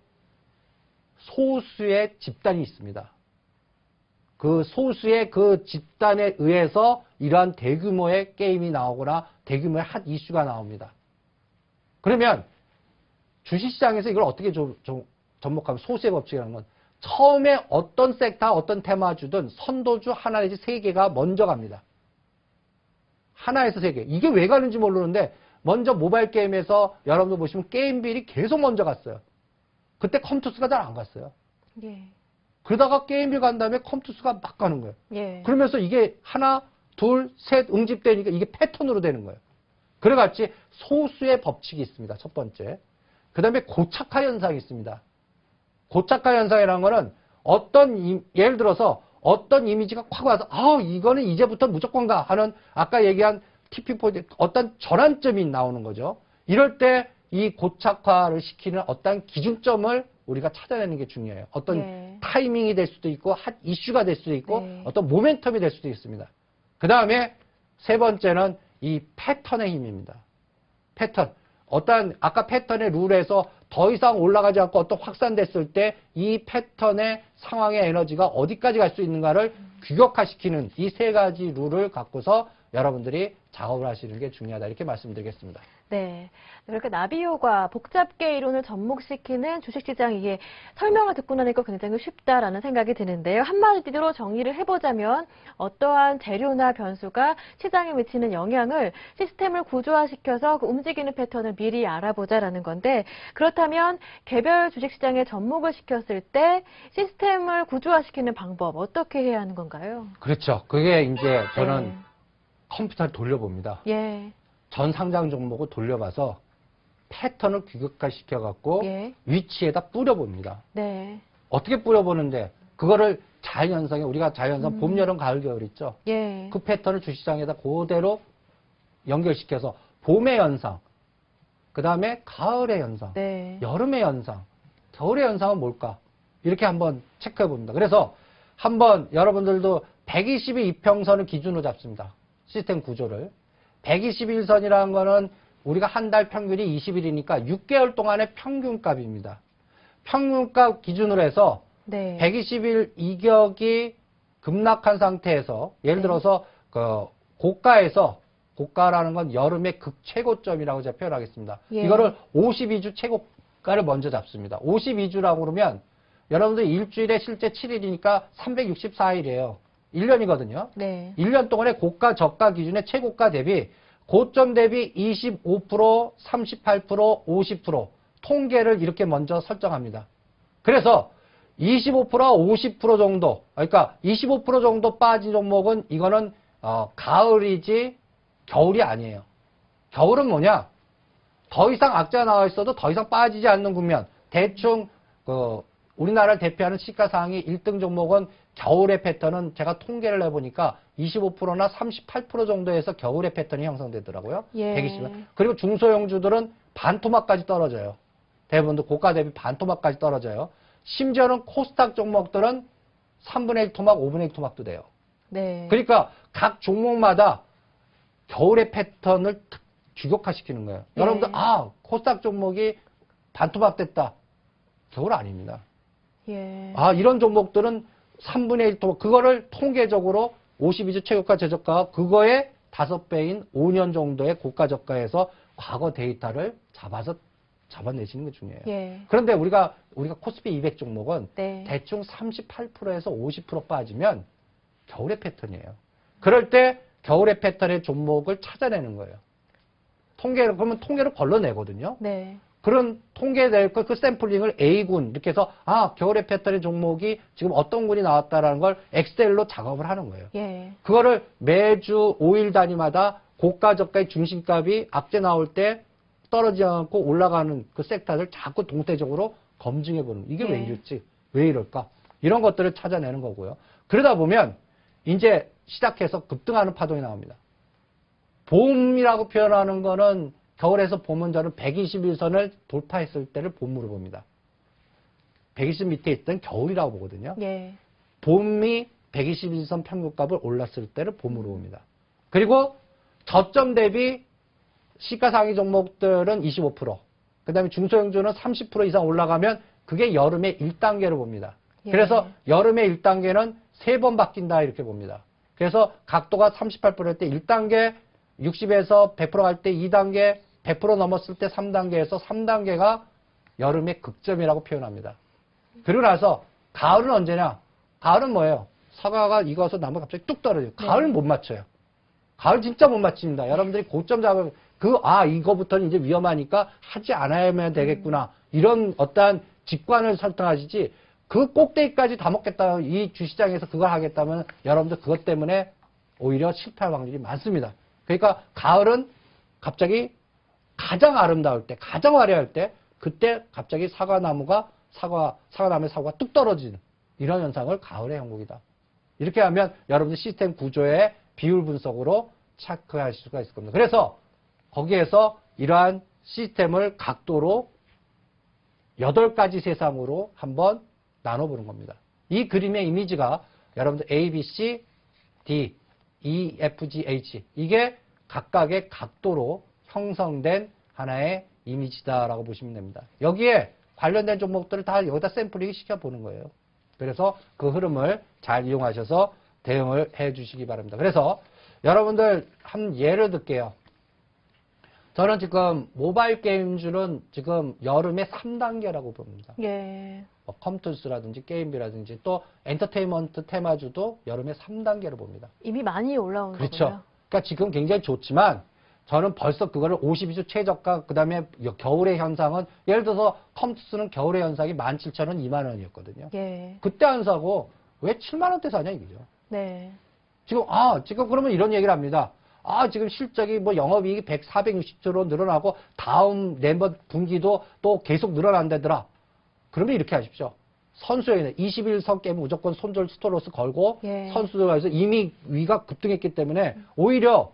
소수의 집단이 있습니다. 그 소수의 그 집단에 의해서 이러한 대규모의 게임이 나오거나 대규모의 핫 이슈가 나옵니다. 그러면 주식시장에서 이걸 어떻게 접목하면 소수의 법칙이라는 건 처음에 어떤 섹터, 어떤 테마주든 선도주 하나 내지 세 개가 먼저 갑니다. 하나에서 3개. 이게 왜 가는지 모르는데 먼저 모바일 게임에서 여러분들 보시면 게임빌이 계속 먼저 갔어요. 그때 컴투스가 잘 안 갔어요. 예. 그러다가 게임빌 간 다음에 컴투스가 막 가는 거예요. 예. 그러면서 이게 하나, 둘, 셋 응집되니까 이게 패턴으로 되는 거예요. 그래같이 소수의 법칙이 있습니다. 첫 번째. 그 다음에 고착화 현상이 있습니다. 고착화 현상이라는 거는 예를 들어서 어떤 이미지가 확 와서, 이거는 이제부터 무조건 가 하는 아까 얘기한 TP 포인트, 어떤 전환점이 나오는 거죠. 이럴 때 이 고착화를 시키는 어떤 기준점을 우리가 찾아내는 게 중요해요. 어떤 예. 타이밍이 될 수도 있고, 핫 이슈가 될 수도 있고, 네. 어떤 모멘텀이 될 수도 있습니다. 그 다음에 세 번째는 이 패턴의 힘입니다. 패턴. 아까 패턴의 룰에서 더 이상 올라가지 않고 어떤 확산됐을 때 이 패턴의 상황의 에너지가 어디까지 갈 수 있는가를 규격화시키는 이 3가지 룰을 갖고서 여러분들이 작업을 하시는 게 중요하다. 이렇게 말씀드리겠습니다. 네. 그렇게 나비효과, 복잡계 이론을 접목시키는 주식시장, 이게 설명을 듣고 나니까 굉장히 쉽다라는 생각이 드는데요. 한마디로 정의를 해보자면 어떠한 재료나 변수가 시장에 미치는 영향을 시스템을 구조화시켜서 그 움직이는 패턴을 미리 알아보자라는 건데, 그렇다면 개별 주식시장에 접목을 시켰을 때 시스템을 구조화시키는 방법 어떻게 해야 하는 건가요? 그렇죠. 그게 이제 저는 네. 컴퓨터를 돌려봅니다. 예. 전 상장 종목을 돌려봐서 패턴을 규격화시켜갖고 예. 위치에다 뿌려봅니다. 네. 어떻게 뿌려보는데 그거를 자연현상에 우리가 자연현상 봄, 여름, 가을, 겨울 있죠. 예. 그 패턴을 주식시장에다 그대로 연결시켜서 봄의 현상, 그 다음에 가을의 현상, 네. 여름의 현상, 겨울의 현상은 뭘까? 이렇게 한번 체크해 봅니다. 그래서 한번 여러분들도 120의 이평선을 기준으로 잡습니다. 시스템 구조를. 121선이라는 거는 우리가 한 달 평균이 20일이니까 6개월 동안의 평균값입니다. 평균값 기준으로 해서 네. 120일 이격이 급락한 상태에서 예를 네. 들어서 그 고가라는 건 여름의 극최고점이라고 제가 표현하겠습니다. 예. 이거를 52주 최고가를 먼저 잡습니다. 52주라고 그러면 여러분들 일주일에 실제 7일이니까 364일이에요. 1년이거든요. 네. 1년 동안의 고가, 저가 기준의 최고가 대비 고점 대비 25%, 38%, 50% 통계를 이렇게 먼저 설정합니다. 그래서 25%와 50% 정도, 그러니까 25% 정도 빠진 종목은 이거는 가을이지 겨울이 아니에요. 겨울은 뭐냐? 더 이상 악재가 나와 있어도 더 이상 빠지지 않는 국면. 대충 우리나라를 대표하는 시가상위 1등 종목은 겨울의 패턴은 제가 통계를 해보니까 25%나 38% 정도에서 겨울의 패턴이 형성되더라고요. 예. 120은. 그리고 중소형주들은 반토막까지 떨어져요. 대부분도 고가 대비 반토막까지 떨어져요. 심지어는 코스닥 종목들은 3분의 1 토막, 5분의 1 토막도 돼요. 네. 그러니까 각 종목마다 겨울의 패턴을 규격화시키는 거예요. 네. 여러분들 코스닥 종목이 반토막 됐다. 겨울 아닙니다. 예. 이런 종목들은 3분의 1 토막, 그거를 통계적으로 52주 최고가 최저가 그거의 5배인 5년 정도의 고가 저가에서 과거 데이터를 잡아내시는 게 중요해요. 예. 그런데 우리가 코스피 200 종목은 네. 대충 38%에서 50% 빠지면 겨울의 패턴이에요. 그럴 때 겨울의 패턴의 종목을 찾아내는 거예요. 그러면 통계를 걸러내거든요. 네. 그런 통계될 그 샘플링을 A군 이렇게 해서 겨울의 패턴의 종목이 지금 어떤 군이 나왔다라는 걸 엑셀로 작업을 하는 거예요. 예. 그거를 매주 5일 단위마다 고가 저가의 중심값이 악재 나올 때 떨어지지 않고 올라가는 그 섹터들 자꾸 동태적으로 검증해 보는 이게 왜 예. 이럴지 왜 이럴까 이런 것들을 찾아내는 거고요. 그러다 보면 이제 시작해서 급등하는 파동이 나옵니다. 봄이라고 표현하는 거는 겨울에서 봄은 저는 121선을 돌파했을 때를 봄으로 봅니다. 120 밑에 있던 겨울이라고 보거든요. 예. 봄이 121선 평균값을 올랐을 때를 봄으로 봅니다. 그리고 저점 대비 시가상위 종목들은 25%, 그 다음에 중소형주는 30% 이상 올라가면 그게 여름의 1단계로 봅니다. 예. 그래서 여름의 1단계는 3번 바뀐다 이렇게 봅니다. 그래서 각도가 38%일 때 1단계, 60에서 100% 갈 때 2단계, 100% 넘었을 때 3단계에서 3단계가 여름의 극점이라고 표현합니다. 그리고 나서 가을은 언제냐? 가을은 뭐예요? 사과가 익어서 나무가 갑자기 뚝 떨어져요. 가을은 못 맞춰요. 가을 진짜 못 맞춥니다. 여러분들이 고점 잡으면 이거부터는 이제 위험하니까 하지 않아야만 되겠구나. 이런 어떠한 직관을 설정하시지 그 꼭대기까지 다 먹겠다. 이 주시장에서 그걸 하겠다면 여러분들 그것 때문에 오히려 실패할 확률이 많습니다. 그러니까 가을은 갑자기 가장 아름다울 때, 가장 화려할 때, 그때 갑자기 사과나무의 사과가 뚝 떨어지는 이런 현상을 가을의 형국이다. 이렇게 하면 여러분들 시스템 구조의 비율 분석으로 체크하실 수가 있을 겁니다. 그래서 거기에서 이러한 시스템을 각도로 8가지 세상으로 한번 나눠보는 겁니다. 이 그림의 이미지가 여러분들 A, B, C, D, E, F, G, H 이게 각각의 각도로 형성된 하나의 이미지다라고 보시면 됩니다. 여기에 관련된 종목들을 다 여기다 샘플링 시켜보는 거예요. 그래서 그 흐름을 잘 이용하셔서 대응을 해 주시기 바랍니다. 그래서 여러분들 한 예를 들게요. 저는 지금 모바일 게임주는 지금 여름의 3단계라고 봅니다. 예. 컴투스라든지 게임비라든지 또 엔터테인먼트 테마주도 여름의 3단계로 봅니다. 이미 많이 올라온 그렇죠. 거고요. 그러니까 지금 굉장히 좋지만 저는 벌써 그거를 52주 최저가 그다음에 겨울의 현상은 예를 들어서 컴투스는 겨울의 현상이 17,000원, 2만 원이었거든요. 예. 그때 안 사고 왜 7만 원대 사냐 이거죠. 네. 지금 그러면 이런 얘기를 합니다. 지금 실적이 뭐 영업이익이 460조로 늘어나고 다음 내번 분기도 또 계속 늘어난다더라. 그러면 이렇게 하십시오. 선수에는 21선 깨면 무조건 손절 스톱로스 걸고 예. 선수들에서 이미 위가 급등했기 때문에 오히려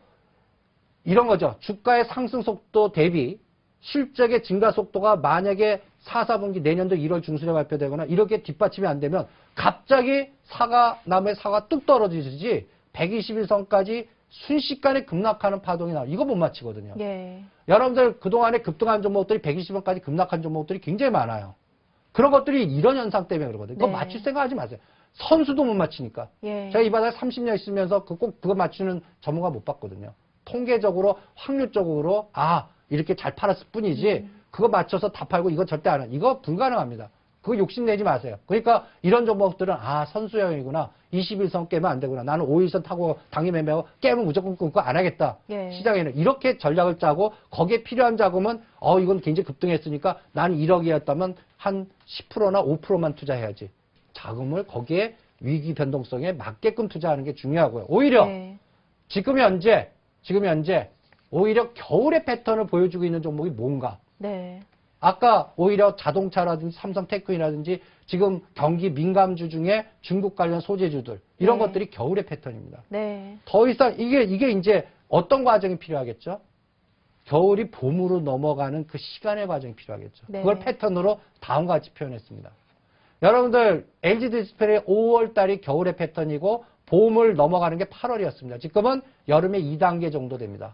이런 거죠. 주가의 상승 속도 대비 실적의 증가 속도가 만약에 4, 4분기 내년도 1월 중순에 발표되거나 이렇게 뒷받침이 안 되면 갑자기 나무의 사과 뚝 떨어지지 121선까지 순식간에 급락하는 파동이 나와. 이거 못 맞히거든요. 예. 여러분들 그동안에 급등한 종목들이 120원까지 급락한 종목들이 굉장히 많아요. 그런 것들이 이런 현상 때문에 그러거든요. 그거 네. 맞출 생각하지 마세요. 선수도 못 맞히니까. 예. 제가 이 바닥에 30년 있으면서 그거 맞추는 전문가 못 봤거든요. 통계적으로 확률적으로 이렇게 잘 팔았을 뿐이지 그거 맞춰서 다 팔고 이거 절대 안 해. 이거 불가능합니다. 그거 욕심내지 마세요. 그러니까 이런 종목들은 선수형이구나. 21선 깨면 안 되구나. 나는 5일선 타고 당일 매매하고 깨면 무조건 끊고 안 하겠다. 예. 시장에는 이렇게 전략을 짜고 거기에 필요한 자금은 이건 굉장히 급등했으니까 나는 1억이었다면 한 10%나 5%만 투자해야지. 자금을 거기에 위기 변동성에 맞게끔 투자하는 게 중요하고요. 오히려 예. 지금 현재 오히려 겨울의 패턴을 보여주고 있는 종목이 뭔가. 네. 아까 오히려 자동차라든지 삼성테크이라든지 지금 경기 민감주 중에 중국 관련 소재주들 이런 네. 것들이 겨울의 패턴입니다. 네. 더 이상 이게 이제 어떤 과정이 필요하겠죠? 겨울이 봄으로 넘어가는 그 시간의 과정이 필요하겠죠. 네. 그걸 패턴으로 다음과 같이 표현했습니다. 여러분들 LG 디스플레이 5월 달이 겨울의 패턴이고 봄을 넘어가는 게 8월이었습니다. 지금은 여름의 2단계 정도 됩니다.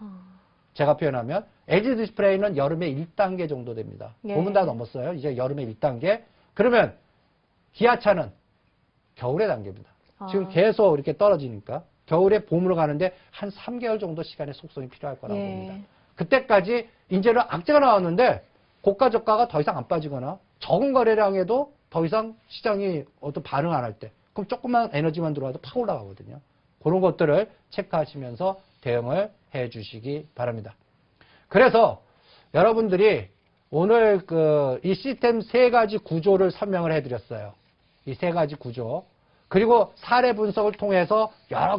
제가 표현하면 LG 디스플레이는 여름의 1단계 정도 됩니다. 예. 봄은 다 넘었어요. 이제 여름의 1단계. 그러면 기아차는 겨울의 단계입니다. 지금 계속 이렇게 떨어지니까 겨울에 봄으로 가는데 한 3개월 정도 시간의 속성이 필요할 거라고 예. 봅니다. 그때까지 이제는 악재가 나왔는데 고가 저가가 더 이상 안 빠지거나 적은 거래량에도 더 이상 시장이 어떤 반응 안 할 때 그럼 조금만 에너지만 들어와도 팍 올라가거든요. 그런 것들을 체크하시면서 대응을 해 주시기 바랍니다. 그래서 여러분들이 오늘 이 시스템 3가지 구조를 설명을 해 드렸어요. 이 3가지 구조. 그리고 사례 분석을 통해서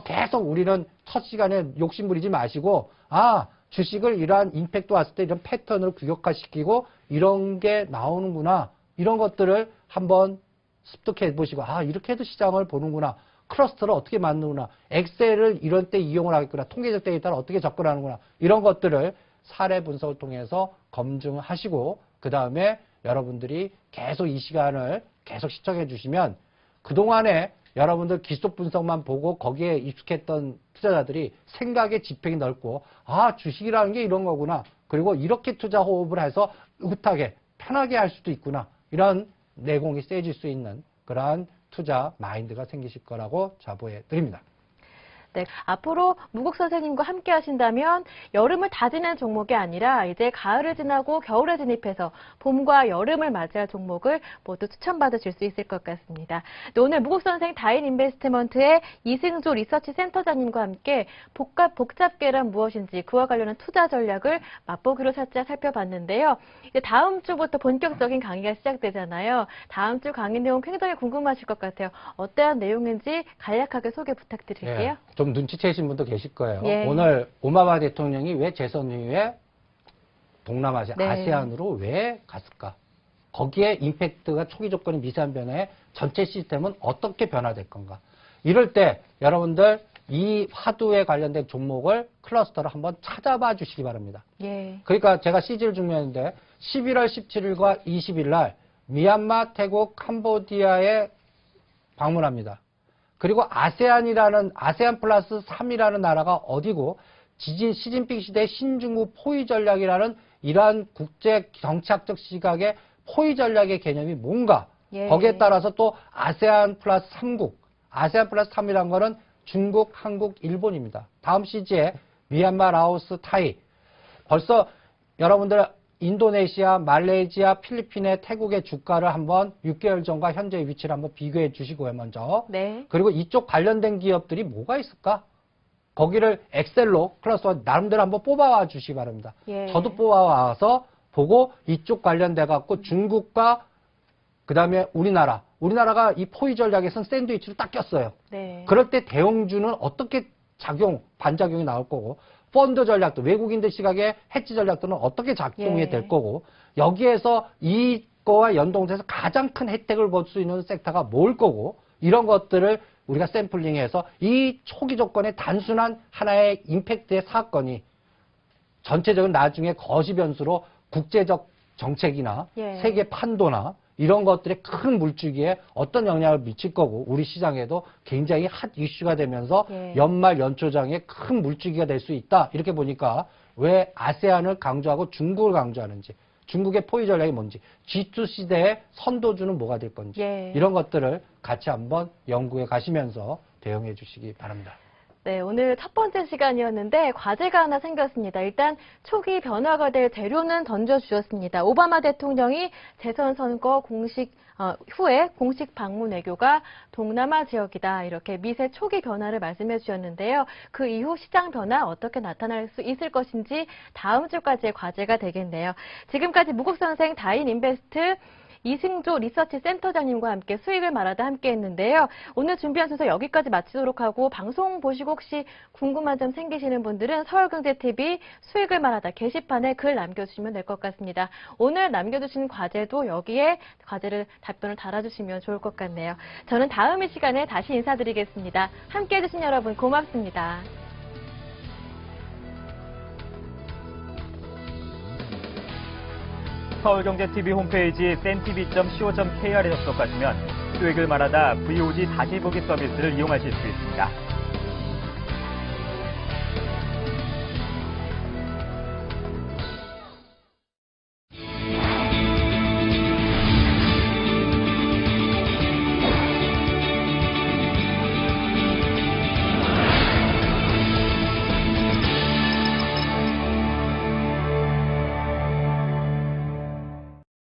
계속 우리는 첫 시간에 욕심 부리지 마시고 주식을 이러한 임팩트 왔을 때 이런 패턴을 규격화시키고 이런 게 나오는구나. 이런 것들을 한번 습득해 보시고 이렇게 해도 시장을 보는구나. 클러스터를 어떻게 만드는구나. 엑셀을 이런 때 이용을 하겠구나. 통계적 데이터를 어떻게 접근하는구나. 이런 것들을 사례 분석을 통해서 검증하시고 그 다음에 여러분들이 계속 이 시간을 계속 시청해 주시면 그동안에 여러분들 기술 분석만 보고 거기에 익숙했던 투자자들이 생각의 지평이 넓고 주식이라는 게 이런 거구나. 그리고 이렇게 투자 호흡을 해서 으긋하게 편하게 할 수도 있구나. 이런 내공이 세질 수 있는 그러한 투자 마인드가 생기실 거라고 자부해 드립니다. 네, 앞으로 무국 선생님과 함께 하신다면 여름을 다지는 종목이 아니라 이제 가을을 지나고 겨울에 진입해서 봄과 여름을 맞이할 종목을 모두 추천받으실 수 있을 것 같습니다. 네, 오늘 무국 선생 다인 인베스트먼트의 이승조 리서치 센터장님과 함께 복잡계란 무엇인지 그와 관련한 투자 전략을 맛보기로 살짝 살펴봤는데요. 이제 다음 주부터 본격적인 강의가 시작되잖아요. 다음 주 강의 내용 굉장히 궁금하실 것 같아요. 어떠한 내용인지 간략하게 소개 부탁드릴게요. 예, 좀 눈치채신 분도 계실 거예요. 예. 오늘 오바마 대통령이 왜 재선 이후에 동남아시아, 네. 아세안으로 왜 갔을까? 거기에 임팩트가 초기 조건이 미세한 변화에 전체 시스템은 어떻게 변화될 건가? 이럴 때 여러분들 이 화두에 관련된 종목을 클러스터를 한번 찾아봐 주시기 바랍니다. 예. 그러니까 제가 CG를 준비했는데 11월 17일과 20일 날 미얀마, 태국, 캄보디아에 방문합니다. 그리고 아세안 플러스 3이라는 나라가 어디고 시진핑 시대의 신중국 포위 전략이라는 이러한 국제 정치학적 시각의 포위 전략의 개념이 뭔가 예. 거기에 따라서 또 아세안 플러스 3국 아세안 플러스 3이라는 거는 중국, 한국, 일본입니다. 다음 CG에 미얀마, 라오스, 타이 벌써 여러분들 인도네시아, 말레이시아, 필리핀의 태국의 주가를 한번 6개월 전과 현재의 위치를 한번 비교해 주시고요, 먼저. 네. 그리고 이쪽 관련된 기업들이 뭐가 있을까? 거기를 엑셀로 클러스터 나름대로 한번 뽑아와 주시기 바랍니다. 예. 저도 뽑아와서 보고 이쪽 관련돼 갖고 중국과 그다음에 우리나라가 이 포위 전략에서는 샌드위치로 딱 꼈어요. 네. 그럴 때 대형주는 어떻게 반작용이 나올 거고 펀드 전략도 외국인들 시각의 해지 전략들은 어떻게 작동이 예. 될 거고 여기에서 이거와 연동돼서 가장 큰 혜택을 볼 수 있는 섹터가 뭘 거고 이런 것들을 우리가 샘플링해서 이 초기 조건의 단순한 하나의 임팩트의 사건이 전체적인 나중에 거시 변수로 국제적 정책이나 예. 세계 판도나 이런 것들의 큰 물줄기에 어떤 영향을 미칠 거고 우리 시장에도 굉장히 핫 이슈가 되면서 예. 연말 연초장에 큰 물줄기가 될 수 있다. 이렇게 보니까 왜 아세안을 강조하고 중국을 강조하는지 중국의 포위 전략이 뭔지 G2 시대의 선도주는 뭐가 될 건지 예. 이런 것들을 같이 한번 연구해 가시면서 대응해 주시기 바랍니다. 네, 오늘 첫 번째 시간이었는데 과제가 하나 생겼습니다. 일단 초기 변화가 될 재료는 던져주셨습니다. 오바마 대통령이 재선 선거 후에 공식 방문 외교가 동남아 지역이다. 이렇게 미세 초기 변화를 말씀해 주셨는데요. 그 이후 시장 변화 어떻게 나타날 수 있을 것인지 다음 주까지의 과제가 되겠네요. 지금까지 무국 선생 다인 인베스트 이승조 리서치 센터장님과 함께 수익을 말하다 함께 했는데요. 오늘 준비한 순서 여기까지 마치도록 하고 방송 보시고 혹시 궁금한 점 생기시는 분들은 서울경제TV 수익을 말하다 게시판에 글 남겨주시면 될 것 같습니다. 오늘 남겨주신 과제도 여기에 답변을 달아주시면 좋을 것 같네요. 저는 다음 이 시간에 다시 인사드리겠습니다. 함께 해주신 여러분 고맙습니다. 서울경제TV 홈페이지 sentv.co.kr에 접속하시면 수익을 말하다 VOD 다시 보기 서비스를 이용하실 수 있습니다.